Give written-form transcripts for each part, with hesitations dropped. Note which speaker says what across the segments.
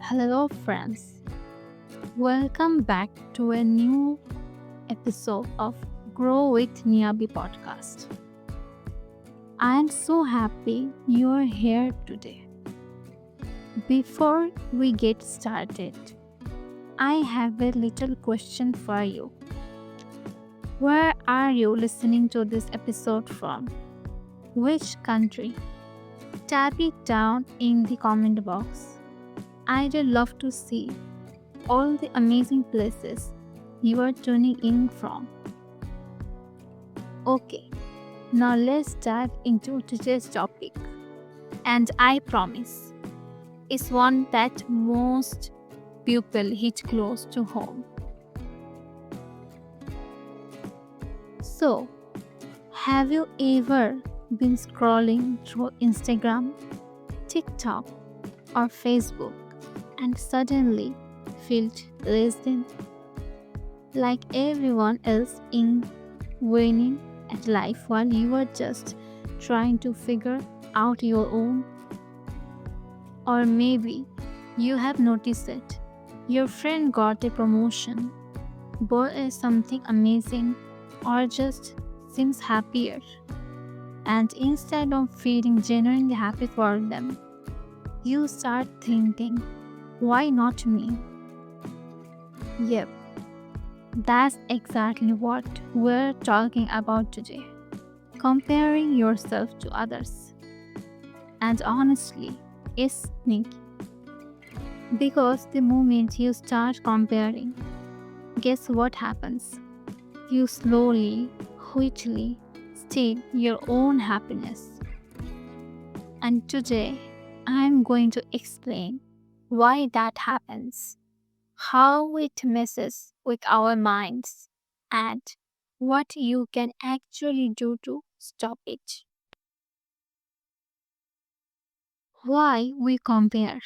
Speaker 1: Hello, friends. Welcome back to a new episode of Grow with Niyabi podcast. I am so happy you are here today. Before we get started, I have a little question for you. Where are you listening to this episode from? Which country? Tap it down in the comment box. I'd love to see all the amazing places you are tuning in from. Okay, now let's dive into today's topic. And I promise, it's one that most people hit close to home. So, have you ever been scrolling through Instagram, TikTok, or Facebook and suddenly felt less than like everyone else in winning at life while you are just trying to figure out your own? Or maybe you have noticed it. Your friend got a promotion, bought something amazing, or just seems happier. And instead of feeling genuinely happy for them, you start thinking, why not me? Yep, that's exactly what we're talking about today. Comparing yourself to others. And honestly, it's sneaky. Because the moment you start comparing, guess what happens? You slowly, quickly steal your own happiness. And today, I'm going to explain why that happens, how it messes with our minds, and what you can actually do to stop it. Why we compare?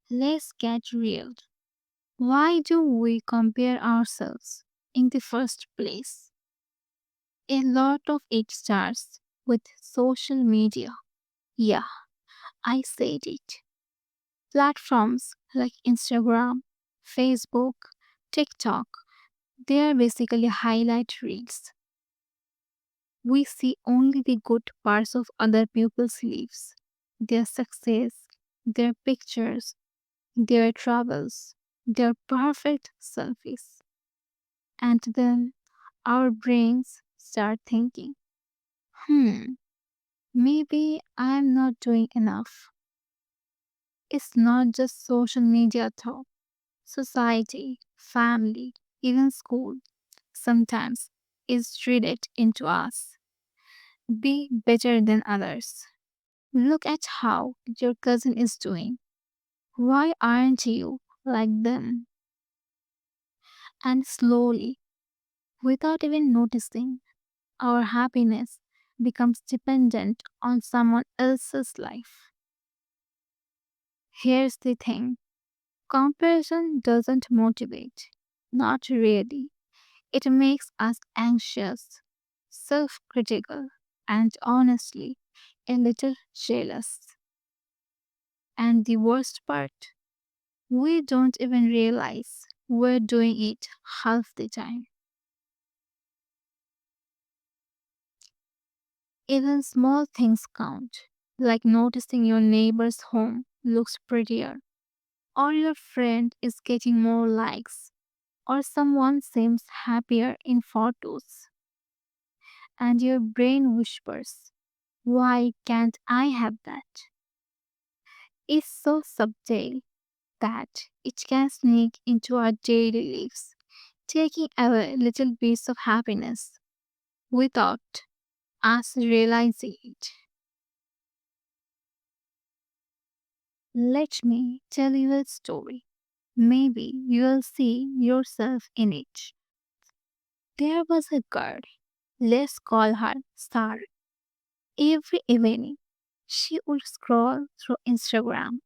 Speaker 1: Let's get real. Why do we compare ourselves in the first place? A lot of it starts with social media. Yeah, I said it. Platforms like Instagram, Facebook, TikTok, they are basically highlight reels. We see only the good parts of other people's lives, their success, their pictures, their travels, their perfect selfies. And then our brains start thinking, hmm, maybe I'm not doing enough. It's not just social media though. Society, family, even school sometimes is treated into us. Be better than others. Look at how your cousin is doing. Why aren't you like them? And slowly, without even noticing, our happiness becomes dependent on someone else's life. Here's the thing, comparison doesn't motivate. Not really. It makes us anxious, self critical, and honestly, a little jealous. And the worst part, we don't even realize we're doing it half the time. Even small things count, like noticing your neighbor's home looks prettier, or your friend is getting more likes, or someone seems happier in photos, and your brain whispers, why can't I have that? It's so subtle that it can sneak into our daily lives, taking away little bits of happiness without us realizing it. Let me tell you a story. Maybe you'll see yourself in it. There was a girl, let's call her Star. Every evening, she would scroll through Instagram.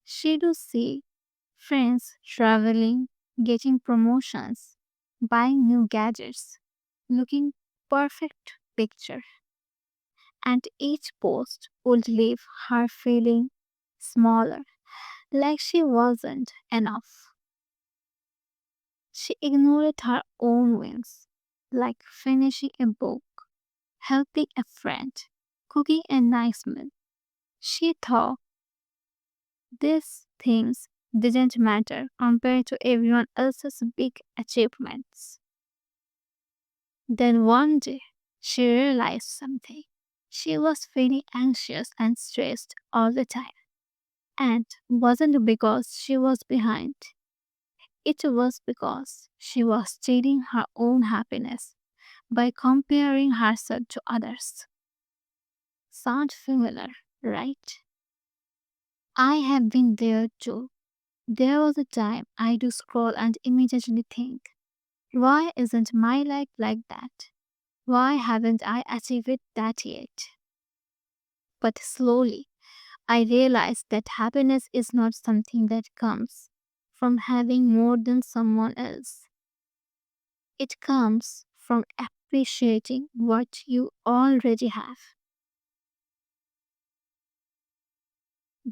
Speaker 1: She would see friends traveling, getting promotions, buying new gadgets, looking perfect picture, and each post would leave her feeling smaller, like she wasn't enough. She ignored her own wins, like finishing a book, helping a friend, cooking a nice meal. She thought these things didn't matter compared to everyone else's big achievements. Then one day, she realized something. She was feeling anxious and stressed all the time. And wasn't because she was behind. It was because she was stealing her own happiness by comparing herself to others. Sound familiar, right? I have been there too. There was a time I do scroll and immediately think, why isn't my life like that? Why haven't I achieved that yet? But slowly, I realized that happiness is not something that comes from having more than someone else. It comes from appreciating what you already have.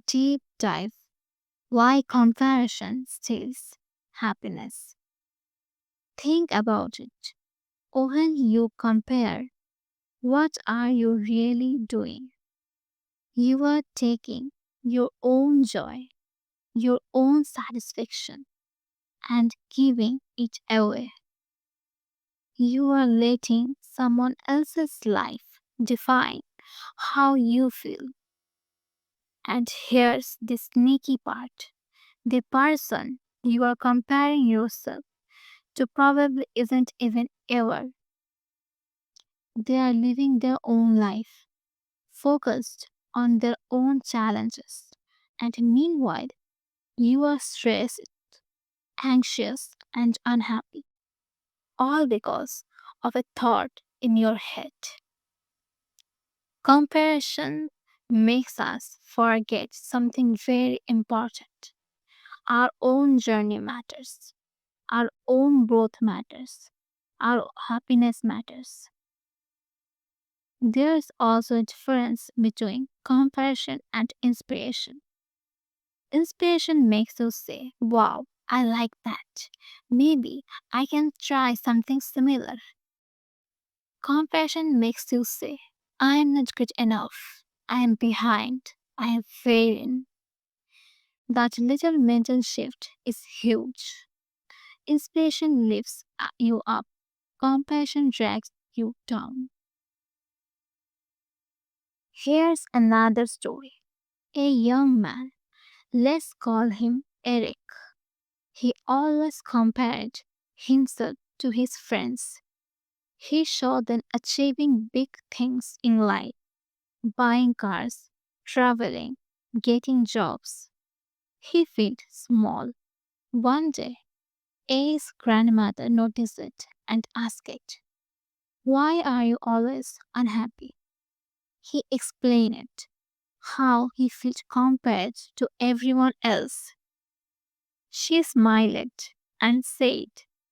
Speaker 1: Deep dive. Why comparison steals happiness? Think about it. When you compare, what are you really doing? You are taking your own joy, your own satisfaction, and giving it away. You are letting someone else's life define how you feel. And here's the sneaky part: the person you are comparing yourself to probably isn't even ever. They are living their own life, focused on their own challenges. And meanwhile, you are stressed, anxious, and unhappy, all because of a thought in your head. Comparison makes us forget something very important. Our own journey matters, our own growth matters, our happiness matters. There's also a difference between comparison and inspiration. Inspiration makes you say, wow, I like that. Maybe I can try something similar. Compassion makes you say, I am not good enough. I am behind. I am failing. That little mental shift is huge. Inspiration lifts you up. Compassion drags you down. Here's another story. A young man, let's call him Eric. He always compared himself to his friends. He saw them achieving big things in life, buying cars, traveling, getting jobs. He felt small. One day, A's grandmother noticed it and asked, why are you always unhappy? He explained it, how he felt compared to everyone else. She smiled and said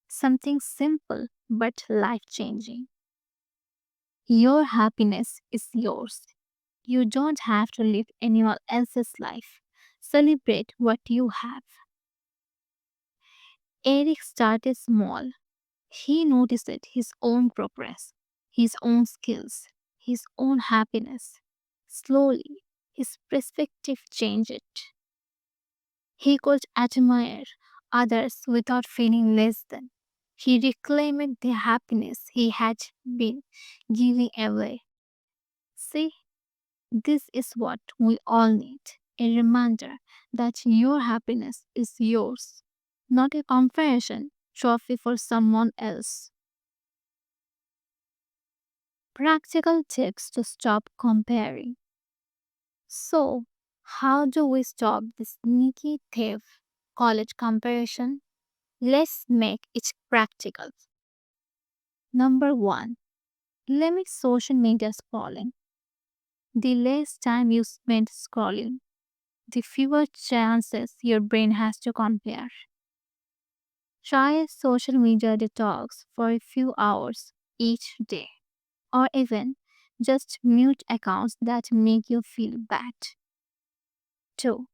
Speaker 1: something simple but life changing. Your happiness is yours. You don't have to live anyone else's life. Celebrate what you have. Eric started small. He noticed his own progress, his own skills, his own happiness. Slowly, his perspective changed. He could admire others without feeling less than. He reclaimed the happiness he had been giving away. See, this is what we all need: a reminder that your happiness is yours, not a comparison trophy for someone else. Practical tips to stop comparing. So, how do we stop this sneaky thief? Call it comparison. Let's make it practical. Number one, limit social media scrolling. The less time you spend scrolling, the fewer chances your brain has to compare. Try a social media detox for a few hours each day, or even just mute accounts that make you feel bad. 2.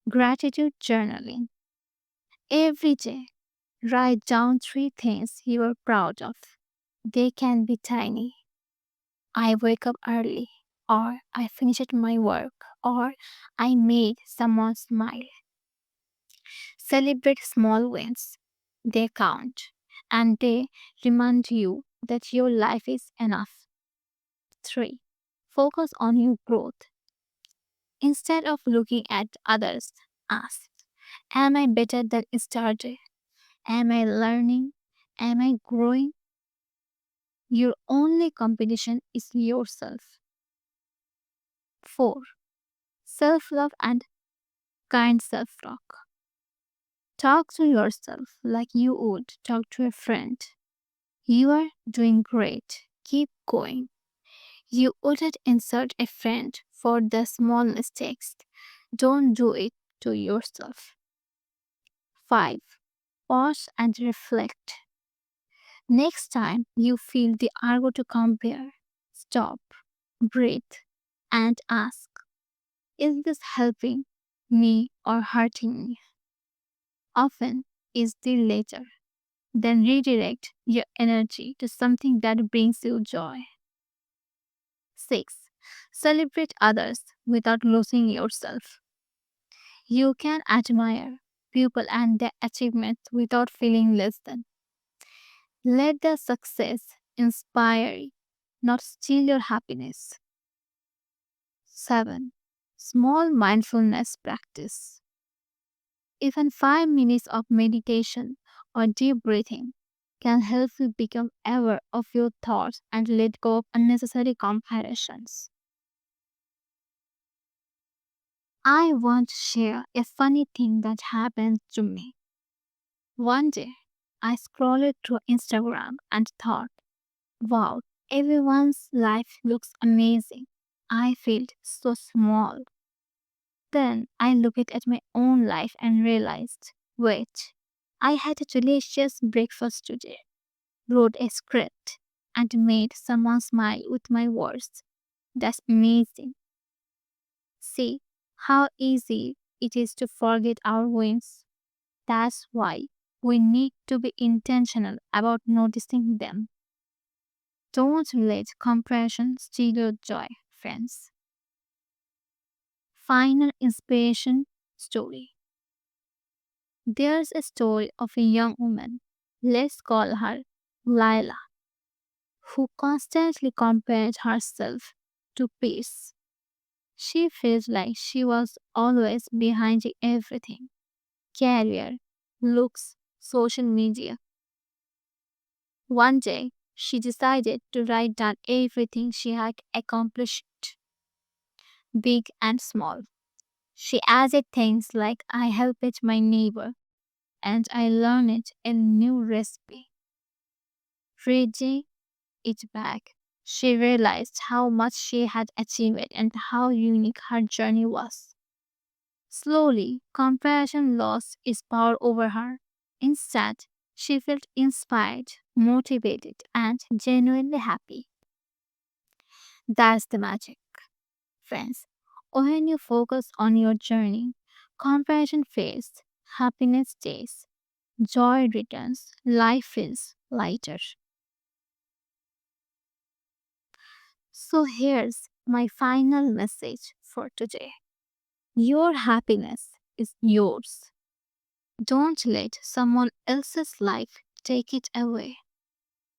Speaker 1: Gratitude journaling. Every day, write down three things you are proud of. They can be tiny. I wake up early, or I finished my work, or I made someone smile. Celebrate small wins. They count, and they remind you that your life is enough. 3. Focus on your growth. Instead of looking at others, ask, am I better than yesterday? Am I learning? Am I growing? Your only competition is yourself. 4. Self love and kind self talk. Talk to yourself like you would talk to a friend. You are doing great. Keep going. You wouldn't insult a friend for the small mistakes. Don't do it to yourself. 5. Pause and reflect. Next time you feel the urge to compare, stop, breathe, and ask, is this helping me or hurting me? Often is the latter. Then redirect your energy to something that brings you joy. 6. Celebrate others without losing yourself. You can admire people and their achievements without feeling less than. Let their success inspire you, not steal your happiness. 7. Small mindfulness practice. Even 5 minutes of meditation or deep breathing can help you become aware of your thoughts and let go of unnecessary comparisons. I want to share a funny thing that happened to me. One day, I scrolled through Instagram and thought, wow, everyone's life looks amazing. I felt so small. Then I looked at my own life and realized, wait, I had a delicious breakfast today, wrote a script, and made someone smile with my words. That's amazing. See how easy it is to forget our wins. That's why we need to be intentional about noticing them. Don't let comparison steal your joy, friends. Final inspiration story. There's a story of a young woman, let's call her Lila, who constantly compared herself to peers. She felt like she was always behind in everything: career, looks, social media. One day, she decided to write down everything she had accomplished, big and small. She added things like, I helped my neighbor and I learned a new recipe. Reading it back, she realized how much she had achieved and how unique her journey was. Slowly, comparison lost its power over her. Instead, she felt inspired, motivated, and genuinely happy. That's the magic, friends. When you focus on your journey, comparison fades, happiness stays, joy returns, life feels lighter. So here's my final message for today. Your happiness is yours. Don't let someone else's life take it away.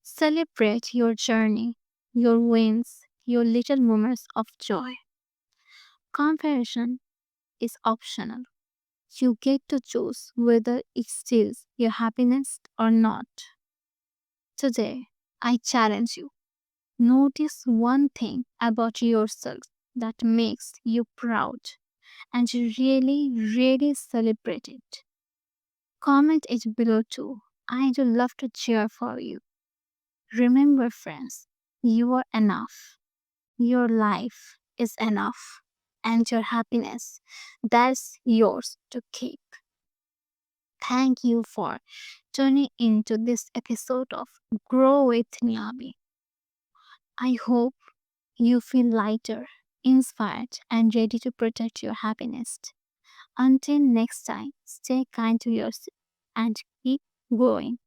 Speaker 1: Celebrate your journey, your wins, your little moments of joy. Comparison is optional. You get to choose whether it steals your happiness or not. Today, I challenge you. Notice one thing about yourself that makes you proud and you really celebrate it. Comment it below too. I do love to cheer for you. Remember, friends, you are enough. Your life is enough. And your happiness, that's yours to keep. Thank you for tuning into this episode of Grow with Niyabi. I hope you feel lighter, inspired, and ready to protect your happiness. Until next time, stay kind to yourself and keep growing.